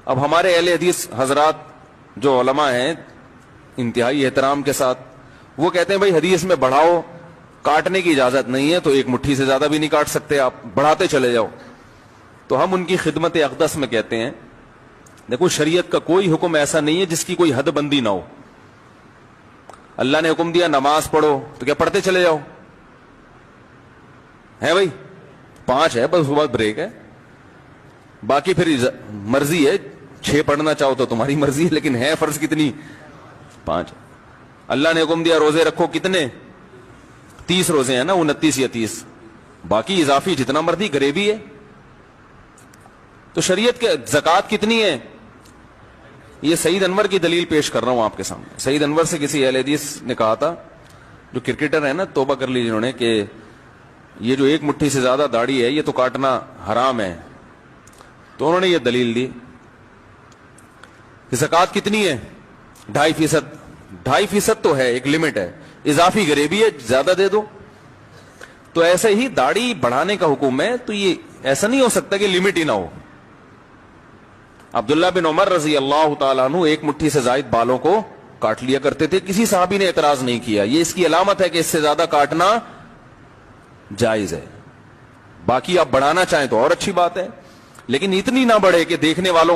اب ہمارے اہل حدیث حضرات جو علماء ہیں انتہائی احترام کے ساتھ وہ کہتے ہیں بھائی حدیث میں بڑھاؤ، کاٹنے کی اجازت نہیں ہے، تو ایک مٹھی سے زیادہ بھی نہیں کاٹ سکتے آپ، بڑھاتے چلے جاؤ. تو ہم ان کی خدمت اقدس میں کہتے ہیں دیکھو شریعت کا کوئی حکم ایسا نہیں ہے جس کی کوئی حد بندی نہ ہو. اللہ نے حکم دیا نماز پڑھو تو کیا پڑھتے چلے جاؤ؟ ہے بھائی 5 ہے بس، اس کے بعد بریک ہے، باقی پھر مرضی ہے، 6 پڑھنا چاہو تو تمہاری مرضی ہے، لیکن ہے فرض کتنی؟ 5. اللہ نے حکم دیا روزے رکھو، کتنے؟ 30 روزے ہیں نا، 29 یا 30، باقی اضافی جتنا مرضی غریبی ہے. تو شریعت کے زکوٰۃ کتنی ہے؟ یہ سعید انور کی دلیل پیش کر رہا ہوں آپ کے سامنے. سعید انور سے کسی اہل حدیث نے کہا تھا، جو کرکٹر ہے نا، توبہ کر لی جنہوں نے، کہ یہ جو 1 مٹھی سے زیادہ داڑھی ہے یہ تو کاٹنا حرام ہے. تو انہوں نے یہ دلیل دی کہ زکوٰۃ کتنی ہے؟ 2.5%. 2.5% تو ہے، ایک لمٹ ہے، اضافی غریبی ہے، زیادہ دے دو. تو ایسے ہی داڑھی بڑھانے کا حکم ہے، تو یہ ایسا نہیں ہو سکتا کہ لمٹ ہی نہ ہو. عبداللہ بن عمر رضی اللہ تعالیٰ عنہ 1 مٹھی سے زائد بالوں کو کاٹ لیا کرتے تھے، کسی صحابی نے اعتراض نہیں کیا. یہ اس کی علامت ہے کہ اس سے زیادہ کاٹنا جائز ہے. باقی آپ بڑھانا چاہیں تو اور اچھی بات ہے، لیکن اتنی نہ بڑھے کہ دیکھنے والوں